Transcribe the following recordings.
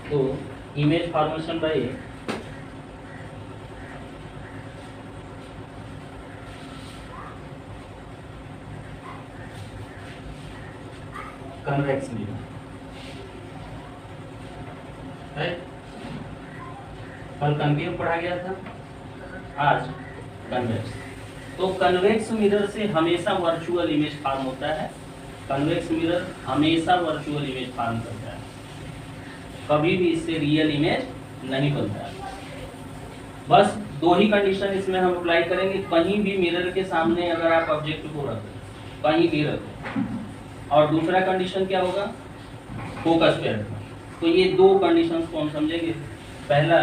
तो image formation by convex mirror, right. कल कन्वेव पढ़ा गया था, आज कन्वेक्स। तो कन्वेक्स मिरर से हमेशा वर्चुअल इमेज फॉर्म होता है। कन्वेक्स मिरर हमेशा वर्चुअल इमेज फॉर्म करता है, कभी भी इससे रियल इमेज नहीं बनता है। बस दो ही कंडीशन इसमें हम अप्लाई करेंगे। कहीं भी मिरर के सामने अगर आप ऑब्जेक्ट को रखें, कहीं भी रखें, और दूसरा कंडीशन क्या होगा, फोकस पे रखना। तो ये दो कंडीशंस को हम समझेंगे। पहला,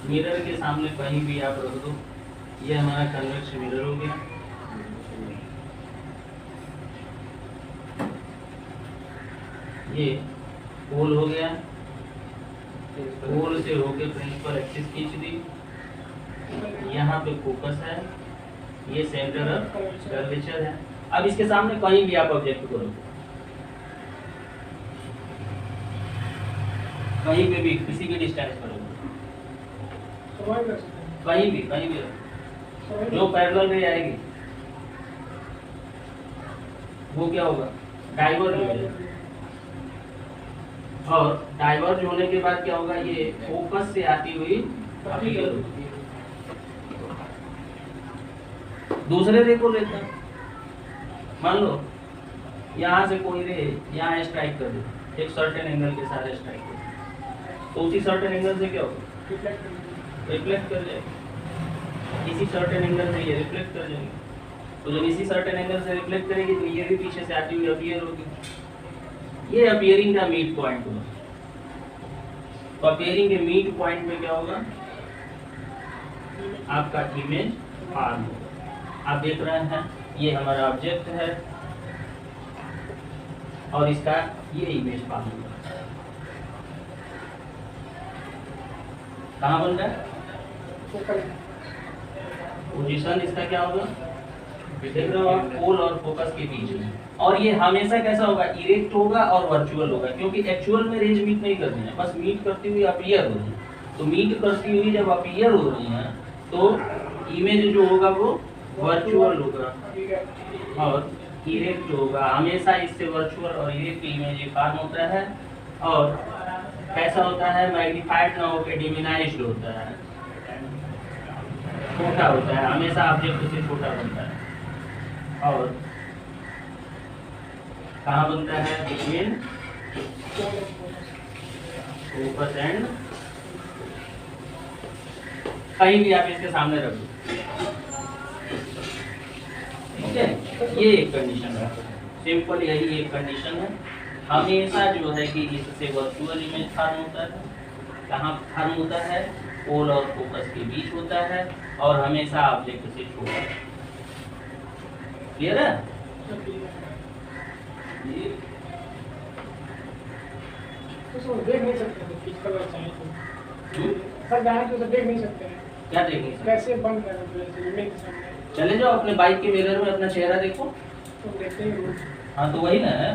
मिरर के सामने कहीं भी आप रख दो, ये हमारा कन्वेक्स मिरर हो गया। ये पोल हो गया, पोल से होके प्रिंसिपल एक्सिस खींच दी, यहाँ पे फोकस है, ये सेंटर ऑफ कर्वेचर है। अब इसके सामने कहीं भी आप ऑब्जेक्ट को रखो, कहीं पे भी किसी भी डिस्टेंस पर कहीं भी रखो, जो पैरेलल रे आएगी वो क्या होगा, डाइवर्ज हो जाएगा। और डाइवर्ज होने के बाद क्या होगा, ये फोकस से आती हुई अपीयर होगी। दूसरे रे को लेते हैं, मान लो यहाँ से कोई रे यहाँ स्ट्राइक कर दे, एक सर्टेन एंगल के साथ स्ट्राइक कर दे, तो उसी सर्टेन एंगल से क्या होगा, रिफ्लेक्ट कर जाएगी। इसी सर्टेन एंगल से ये रिफ्लेक्ट कर जाएगी। तो जब इसी सर्टेन एंगल से रिफ्लेक्ट करेगी तो ये भी पीछे से आती हुई अपीयर होगी। ये अपीयरिंग का मीट पॉइंट होगा। तो अपीयरिंग के मीट पॉइंट में क्या होगा, आपका इमेज फॉर्म होगा। आप देख रहे हैं ये हमारा ऑब्जेक्ट है और इसका ये इमेज फॉर्म होगा। कहाँ बन रहा है, पोजीशन इसका क्या होगा, देख रहे हो आप, पोल और फोकस के बीच में। और ये हमेशा कैसा होगा, इरेक्ट होगा और वर्चुअल होगा, क्योंकि एक्चुअल में रेंज मीट नहीं करनी है, बस मीट करती हुई अपीयर हो रही है। तो मीट करती हुई जब अपीयर हो रही है तो इमेज जो होगा वो वर्चुअल होगा और इरेक्ट होगा। हमेशा इससे वर्चुअल और इरेक्ट इमेज फॉर्म होता है। और कैसा होता है, मैग्नीफाइड ना होकर डिमिनाइज्ड होता है, छोटा होता है, हमेशा ऑब्जेक्ट से छोटा बनता है। और कहाँ बनता है, बिटवीन फोकस एंड, कहीं भी आप इसके सामने रख दो, ठीक है। ये एक कंडीशन है, सिंपल यही एक कंडीशन है। हमेशा जो है कि इससे वर्चुअल इमेज फॉर्म होता है। कहाँ फॉर्म होता है, पोल और फोकस के बीच होता है और हमेशा ऑब्जेक्ट से छोटा। क्लियर है? तो देख नहीं सकते, सर जाने तो देख नहीं सकते हैं। क्या देख नहीं सकते? कैसे बंद कर, चले जाओ अपने बाइक के मिरर में अपना चेहरा देखो, तो देखते हैं। हाँ तो वही ना है।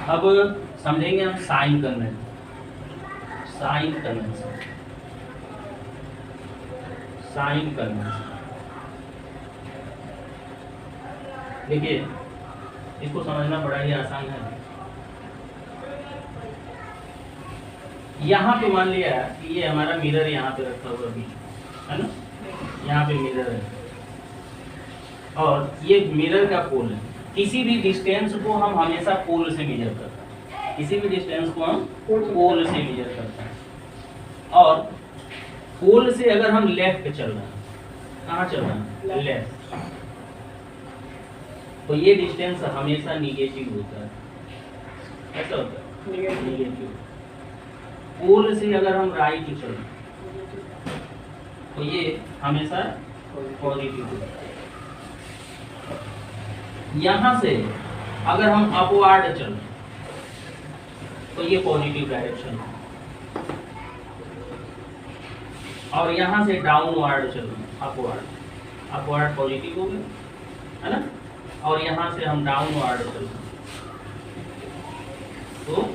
अब समझेंगे हम sign convention. Sign convention, sign convention देखिए, इसको समझना बड़ा ही आसान है। यहाँ पे मान लिया कि ये हमारा मिरर यहाँ पे रखा हुआ बीच में है ना, यहाँ पे मिरर है और ये मिरर का पोल है। किसी भी डिस्टेंस को हम हमेशा पोल से मेजर करते हैं, किसी भी डिस्टेंस को हम पोल से मेजर करते हैं। और पोल से अगर हम लेफ्ट चल रहे हैं, कहाँ चल रहे हैं, लेफ्ट, तो ये डिस्टेंस हमेशा निगेटिव होता है। ऐसा होता है निगेटिव। पोल से अगर हम राइट चल रहे हैं तो ये हमेशा पॉजिटिव होता है। यहाँ से अगर हम अपवर्ड चल रहे तो ये पॉजिटिव डायरेक्शन है। और यहाँ से डाउनवर्ड चल रहे अपवर्ड अपवर्ड पॉजिटिव हो गया, है ना, और यहाँ से हम डाउनवर्ड चलते हैं तो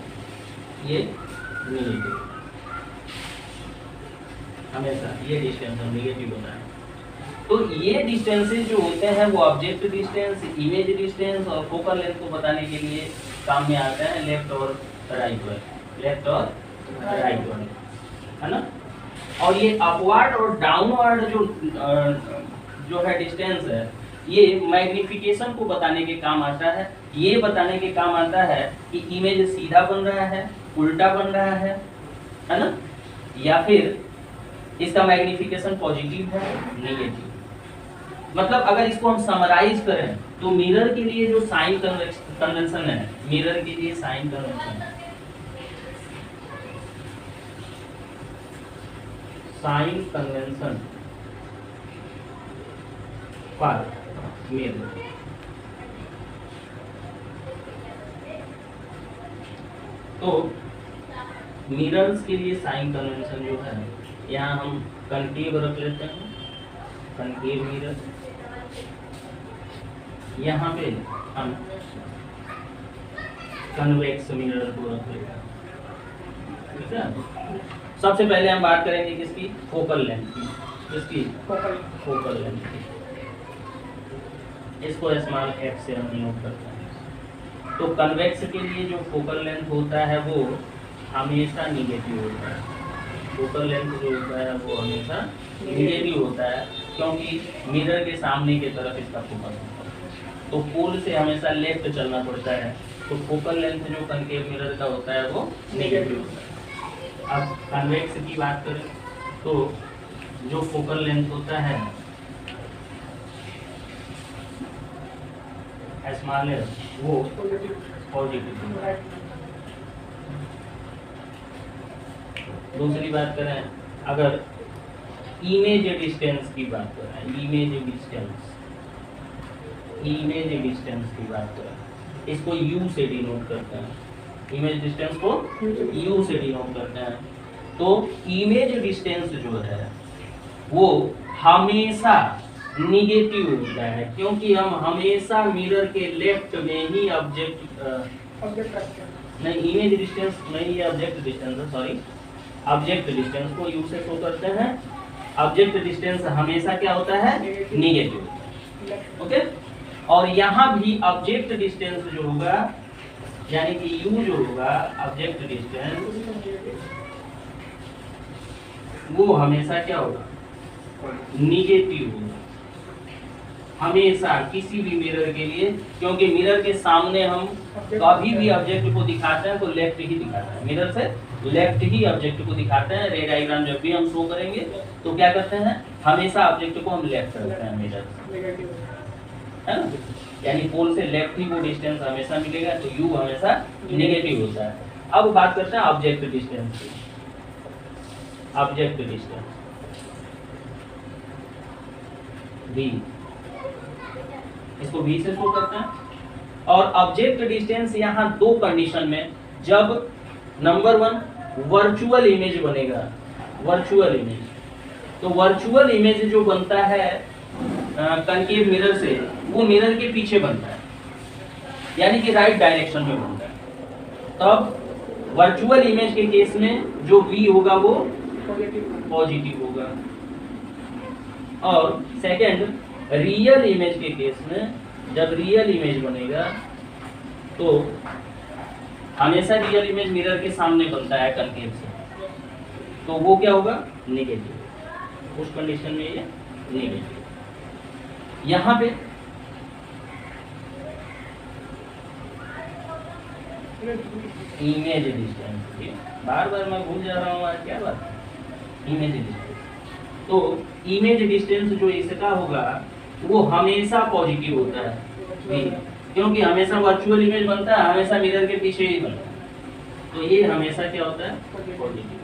ये नेगेटिव, हमेशा ये डिस्टेंस नेगेटिव होता है। तो ये डिस्टेंसेस जो होते हैं वो ऑब्जेक्ट डिस्टेंस, इमेज डिस्टेंस और फोकल लेंथ को बताने के लिए काम में आता है लेफ्ट और राइट वाले, लेफ्ट और राइट वाले, है ना। और ये अपवर्ड और डाउनवर्ड जो है डिस्टेंस है, ये मैग्निफिकेशन को बताने के काम आता है। ये बताने के काम आता है कि इमेज सीधा बन रहा है, उल्टा बन रहा है ना, या फिर इसका मैग्निफिकेशन पॉजिटिव है, नेगेटिव। मतलब अगर इसको हम समराइज करें तो मिरर के लिए जो साइन कन्वेंशन है, मिरर के लिए साइन कन्वेंशन है, साइन कन्वेंशन फॉर मिरर, तो मिरर्स के लिए साइन कन्वेंशन जो है, यहाँ हम कनकेव रख लेते हैं, कनकेव मिरर। यहाँ पे हम कन्वेक्स मिरर को रख लेते हैं, ठीक है। सबसे पहले हम बात करेंगे किसकी, फोकल लेंथ की, किसकी, फोकल लेंथ की। इसको स्मॉल f से हम नोट करते हैं। तो कन्वेक्स के लिए जो फोकल लेंथ होता है वो हमेशा निगेटिव होता है, फोकल लेंथ जो होता है वो हमेशा निगेटिव होता है, क्योंकि मिरर के सामने की तरफ इसका फोकस होता है। तो पोल से हमेशा लेफ्ट चलना पड़ता है, तो फोकल लेंथ जो कनकेव मिरर का होता है वो नेगेटिव होता है। अब कन्वेक्स की बात करें तो जो फोकल लेंथ होता है स्मॉल है वो पॉजिटिव। दूसरी बात करें, अगर इमेज डिस्टेंस की बात करें, इमेज डिस्टेंस की बात करें, इसको u से डिनोट करते हैं, इमेज डिस्टेंस को u से डिनोट करते हैं। तो इमेज डिस्टेंस जो है वो हमेशा निगेटिव होता है, क्योंकि हम हमेशा मिरर के लेफ्ट में ही ऑब्जेक्ट नहीं, इमेज डिस्टेंस नहीं, ये ऑब्जेक्ट डिस्टेंस है, सॉरी, ऑब्जेक्ट डिस्टेंस को u से शो करते हैं। ऑब्जेक्ट डिस्टेंस हमेशा क्या होता है, निगेटिव, ओके। और यहाँ भी ऑब्जेक्ट डिस्टेंस जो होगा, यानी कि u जो होगा ऑब्जेक्ट डिस्टेंस, वो हमेशा क्या होगा, निगेटिव होगा, हमेशा किसी भी मिरर के लिए, क्योंकि मिरर के सामने हम कभी भी ऑब्जेक्ट को दिखाते हैं तो लेफ्ट ही दिखाते हैं, मिरर से लेफ्ट ही ऑब्जेक्ट को दिखाते हैं। रे डायग्राम जब भी हम शो करेंगे तो क्या करते हैं, हमेशा ऑब्जेक्ट को हम लेफ्ट रखते हैं मिरर से, है ना, यानी पोल से लेफ्ट ही वो डिस्टेंस हमेशा मिलेगा, तो u हमेशा नेगेटिव होता है। अब बात करते हैं ऑब्जेक्ट डिस्टेंस की। ऑब्जेक्ट डिस्टेंस v, इसको v से शो करते हैं। और ऑब्जेक्ट डिस्टेंस यहाँ दो कंडीशन में, जब नंबर 1 वर्चुअल इमेज बनेगा, वर्चुअल इमेज, तो वर्चुअल इमेज जो बनता है कनकेव मिरर से, वो मिरर के पीछे बनता है, यानी कि राइट डायरेक्शन में बनता है। तब वर्चुअल इमेज के केस में जो v होगा वो पॉजिटिव होगा। और सेकंड रियल इमेज के केस में, जब रियल इमेज बनेगा तो हमेशा रियल इमेज मिरर के सामने बनता है कनकेव से, तो वो क्या होगा, नेगेटिव। उस कंडीशन में ये नेगेटिव। यहाँ पे इमेज डिस्टेंस, बार बार मैं भूल जा रहा हूँ आज, क्या बात है, इमेज डिस्टेंस। तो इमेज डिस्टेंस जो इसका होगा वो हमेशा पॉजिटिव होता है, क्योंकि हमेशा वर्चुअल इमेज बनता है, हमेशा मिरर के पीछे ही बनता है, तो ये हमेशा क्या होता है, पॉजिटिव।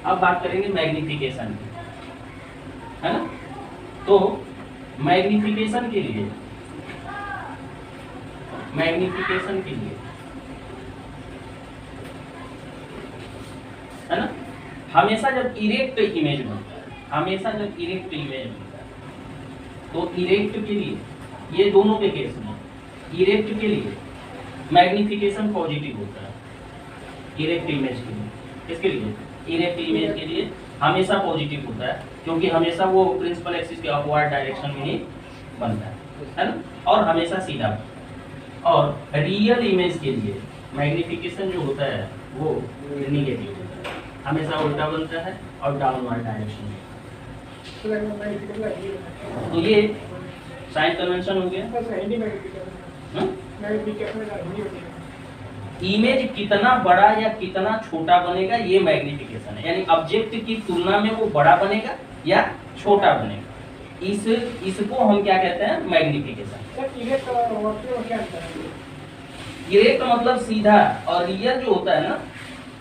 अब बात करेंगे मैग्निफिकेशन की, है ना। तो मैग्निफिकेशन के लिए, है ना, हमेशा जब इरेक्ट इमेज बनता है, हमेशा जब इरेक्ट इमेज मिलता है तो इरेक्ट के लिए, ये दोनों के केस में, इरेक्ट के लिए मैग्निफिकेशन पॉजिटिव होता है। इरेक्ट इमेज के लिए, किसके लिए? इरेक्ट इमेज के लिए हमेशा पॉजिटिव होता है, क्योंकि हमेशा वो प्रिंसिपल एक्सिस के अपवर्ड डायरेक्शन में ही बनता है ना, और हमेशा सीधा। और रियल इमेज के लिए मैग्निफिकेशन जो होता है वो निगेटिव होता है, हमेशा उल्टा बनता है और डाउनवर्ड डायरेक्शन में। तो मैग्निफिकेशन का हिंदी में तो ये साइन कन्वेंशन हो गया। सर हिंदी मैग्निफिकेशन हम्म? मैग्निफिकेशन का हिंदी में इमेज कितना बड़ा या कितना छोटा बनेगा ये मैग्निफिकेशन है, यानी ऑब्जेक्ट की तुलना में वो बड़ा बनेगा या छोटा बनेगा, इसको हम क्या कहते हैं? मैग्निफिकेशन। सर इरेक्ट और वर्चुअल में क्या अंतर है? इरेक्ट मतलब सीधा, और रियल जो होता है ना,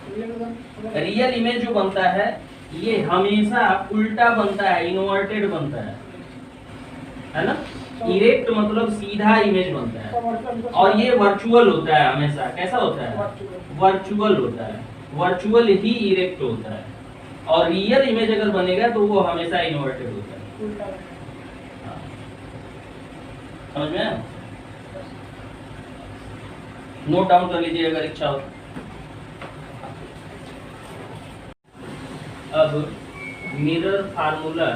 रियल मतलब रियल इमेज जो बनता है ये हमेशा उल्टा बनता है, इन्वर्टेड बनता है ना। इरेक्ट मतलब सीधा इमेज बनता है, और ये वर्चुअल होता है हमेशा। कैसा होता है? वर्चुअल होता है, वर्चुअल ही इरेक्ट होता है। और रियल इमेज अगर बनेगा तो वो हमेशा इन्वर्टेड होता है। उल्टा हाँ। समझ में आया? नोट डाउन कर लीजिए अगर इच्छा हो। अब मिरर फार्मूला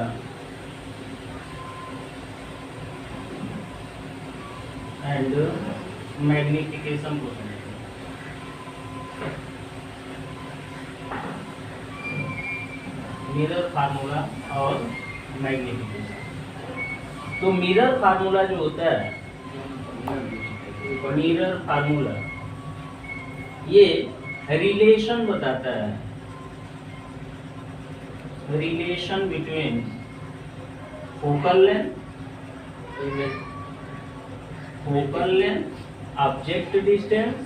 एंड मैग्निफिकेशन को समझेंगे। मिरर फार्मूला और मैग्निफिकेशन। तो मिरर फार्मूला जो होता है, मिरर फार्मूला ये रिलेशन बताता है, relation between focal length, object distance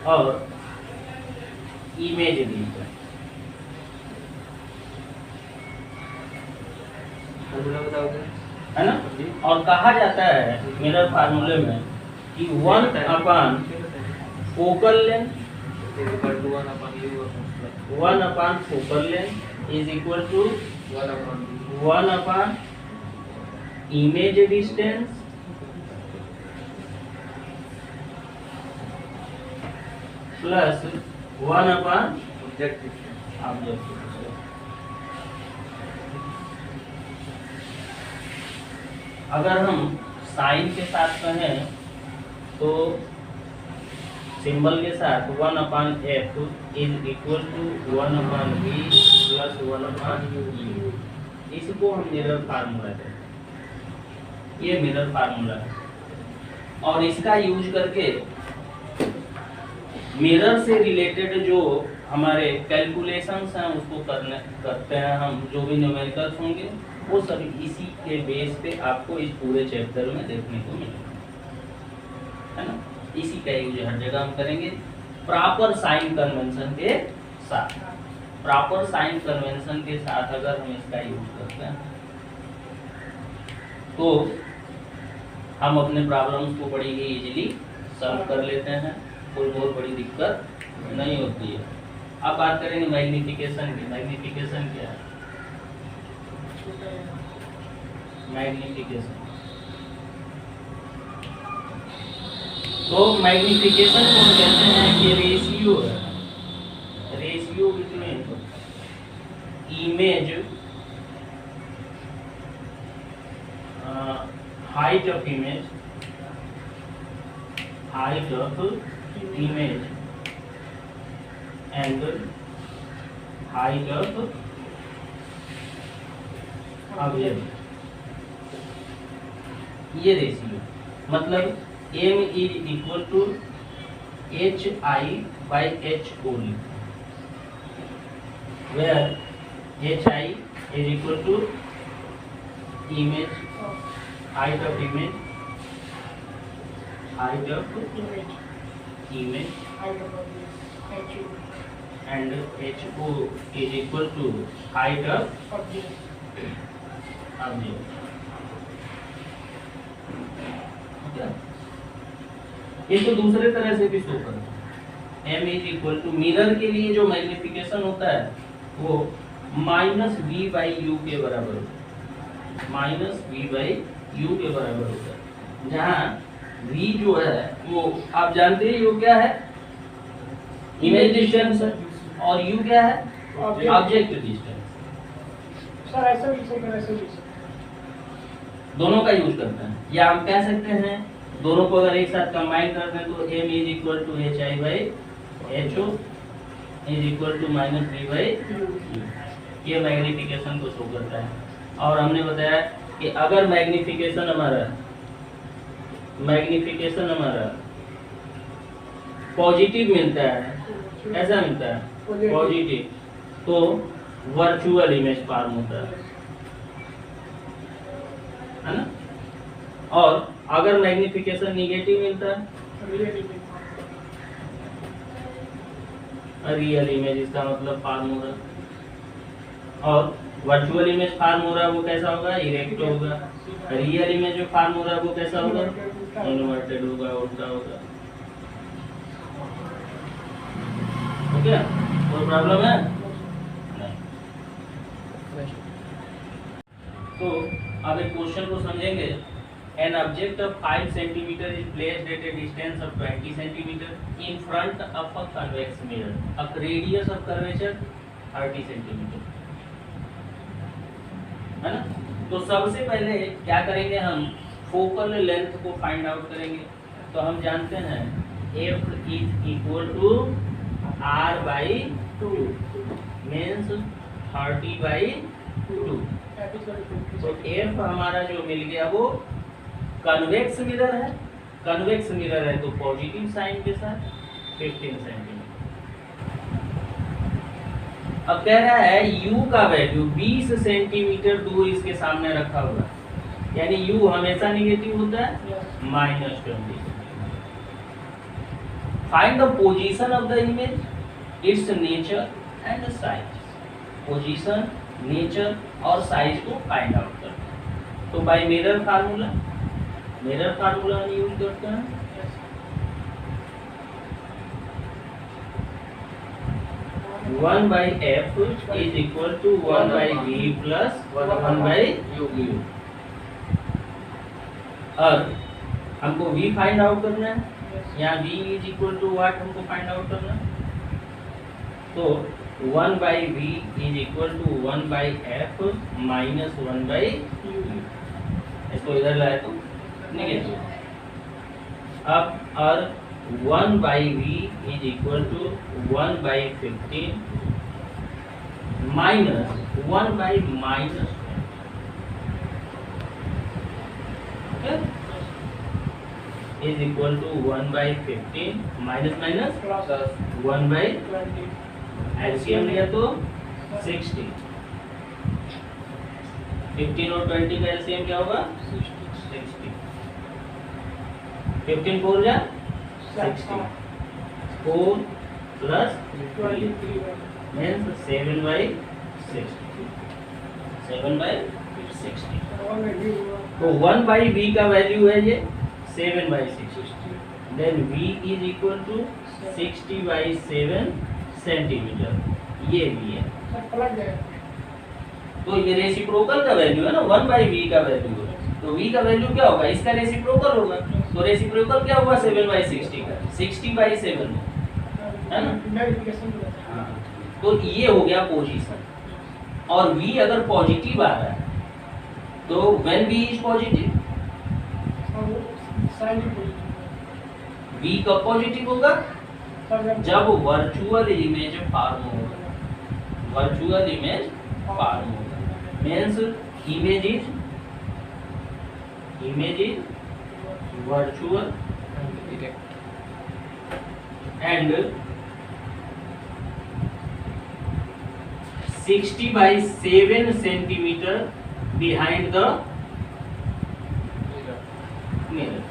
और इमेज डिस्टेंस। है ना? और कहा जाता है मिरर फार्मूले में कि 1 upon focal length, 1 upon focal length is equal to 1 upon image distance plus 1 upon object distance. अगर हम साइन के साथ कहें तो सिंबल के साथ 1 upon f is equal to 1 upon v plus 1 upon u. इसको हम मिरर फार्मूला कहते हैं। ये मिरर फार्मूला है, और इसका यूज करके मिरर से रिलेटेड जो हमारे कैलकुलेशंस हैं उसको करते हैं हम। जो भी न्यूमेरिकल्स होंगे वो सब इसी के बेस पे आपको इस पूरे चैप्टर में देखने को मिलेगा, है ना। इसी का यूज हर जगह हम करेंगे प्रॉपर साइन कन्वेंशन के साथ। प्रॉपर साइन कन्वेंशन के साथ अगर हम इसका यूज करते हैं तो हम अपने प्रॉब्लम्स को बड़ी ही इजीली सॉल्व कर लेते हैं, कोई बहुत बड़ी दिक्कत नहीं होती है। अब बात करेंगे मैग्निफिकेशन की। मैग्निफिकेशन क्या है? मैग्निफिकेशन, तो मैग्निफिकेशन को हम कहते हैं कि रेशियो है, ratio between image, height of image, height of image and height of object. ये रेशियो मतलब m is equal to hi by h only, where hi is equal to image, height of image, height of image and ho is equal to height of object। ये तो दूसरे तरह से भी show कर, m is equal to mirror के लिए जो मैग्निफिकेशन होता है वो -v/u के बराबर होता है, -v/u के बराबर होता है, जहाँ v जो है वो आप जानते हैं वो क्या है, इमेज डिस्टेंस है, और u क्या है, ऑब्जेक्ट डिस्टेंस। सर ऐसा भी सही ऐसा भी दोनों का यूज करते हैं, या हम कह सकते हैं दोनों को अगर एक साथ कंबाइन करते हैं तो m is equal to hi/ho is equal to -v/u, ये मैग्निफिकेशन को शो करता है। और हमने बताया कि अगर मैग्निफिकेशन हमारा पॉजिटिव मिलता है, ऐसा मिलता है पॉजिटिव, तो वर्चुअल इमेज फॉर्म होता है ना। और अगर मैग्निफिकेशन नेगेटिव मिलता है, रियल इमेज इसका मतलब फॉर्म हो रहा है। और वर्चुअल इमेज फॉर्म हो रहा है वो कैसा होगा, इरेक्ट होगा। रियल इमेज जो फॉर्म हो रहा है वो कैसा होगा, इन्वर्टेड होगा, उल्टा होगा। ओके, कोई प्रॉब्लम है? नहीं। तो अब एक क्वेश्चन को समझेंगे। An object of 5 cm is placed at a distance of 20 cm in front of a convex mirror. A radius of curvature 30 cm. है ना? तो सबसे पहले क्या करेंगे, हम फोकल लेंथ को फाइंड आउट करेंगे। तो हम जानते हैं f is equal to r/2 means 30/2। तो f हमारा जो मिल गया वो कन्वेक्स मिरर है, कन्वेक्स मिरर है तो पॉजिटिव साइन के साथ 15 सेंटीमीटर। अब कह रहा है u का वैल्यू 20 सेंटीमीटर दूर इसके सामने रखा हुआ है, यानी u हमेशा नेगेटिव होता है, -20। Find the position of the image, its nature and size. Position, nature और साइज को फाइंड आउट करते हैं। तो बाय मिरर फार्मूला हम यूज करते हैं। One by f is equal to 1/v plus 1/u। और हमको v फाइंड आउट करना है, यहाँ v is equal to what हमको फाइंड आउट करना है। तो 1/v is equal to 1/f minus 1/u। इसको इधर लाए तो नेगेटिव। अब और 1/v is equal to 1/15 minus 1/-, okay, is equal to 1/15 minus 1/20। LCM लिया तो 60। 15 और 20 का एलसीएम क्या होगा, 60। 15 4 जा 60, 4 प्लस 3 मीन्स 7/60। 7/60। तो 1/v का वैल्यू है ये 7/60। Then v is equal to 60/7 centimetre, ये v है। तो ये रेसिप्रोकल का वैल्यू है ना, 1/v का वैल्यू है, तो v का वैल्यू क्या होगा, इसका रेसिप्रोकल होगा। तो रेसिप्रोकल क्या हुआ 7/60 का, 60/7 है ना। हाँ, तो ये हो गया पोजीशन। और v अगर पॉजिटिव आ रहा है तो when v is positive, v कब पॉजिटिव होगा, जब वर्चुअल इमेज फॉर्म होगा। वर्चुअल इमेज फॉर्म होगा means image is virtual and 60/7 centimeter behind the mirror।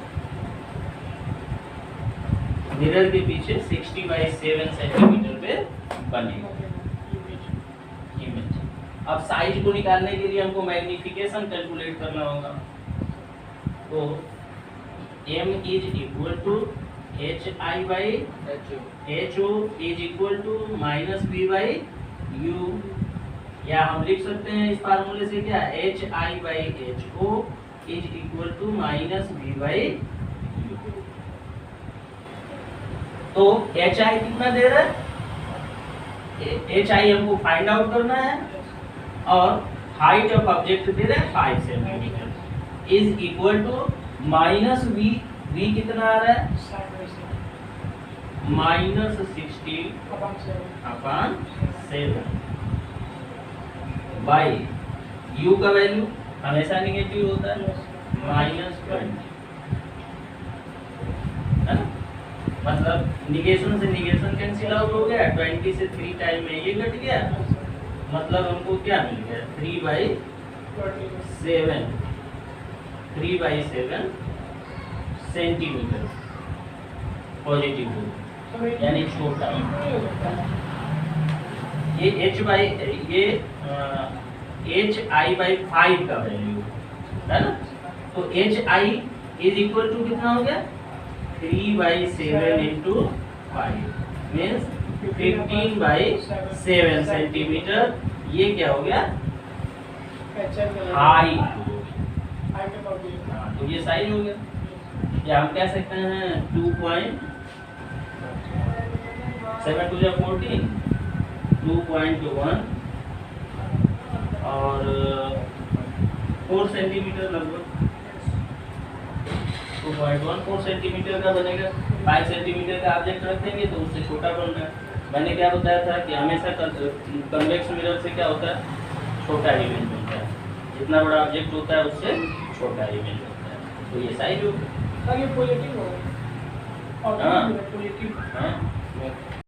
Mirror के पीछे 60/7 सेंटीमीटर पे बनेगा इमेज। अब साइज को निकालने के लिए हमको मैग्निफिकेशन कैलकुलेट करना होगा। तो m is equal to h i by h o is equal to minus v by u, या हम लिख सकते हैं इस फार्मूले से क्या, h i by h o is equal to minus v by u. तो एच आई कितना दे रहा है, एच आई हमको फाइंड आउट करना है, और हाइट ऑफ ऑब्जेक्ट दे रहा है 5 centimetre is equal to minus v, v कितना आ रहा है माइनस 60 अपॉन 7 बाई यू का वैल्यू हमेशा निगेटिव होता है माइनस 20, है ना, मतलब निगेशन से निगेशन कैंसिल आउट हो गया, 20 से 3 टाइम में ये घट गया, मतलब हमको क्या मिल गया 3/7 सेंटीमीटर पॉजिटिव हो, यानी छोटा। ये एच बाई ये एच आई बाई 5 का वैल्यू है ना, तो h i is equal to कितना हो गया 3/7 इंटू 5 मीन्स 15/7 सेंटीमीटर। ये क्या हो गया हाइट, तो ये साइज हो गया, या हम कह सकते हैं 2.7 टू 14 2.1 और 4 सेंटीमीटर लगभग 2.1 4 सेंटीमीटर का बनेगा। 5 सेंटीमीटर का ऑब्जेक्ट रखेंगे तो उससे छोटा बन रहा है। मैंने क्या बताया था कि हमेशा कन्वेक्स मिरर से क्या होता है छोटा इमेज बनता है, जितना बड़ा ऑब्जेक्ट होता है उससे छोटा इमेज होता है, तो ये साइज हो गया। पॉजिटिव होगा और हाँ। पॉजिटिव हाँ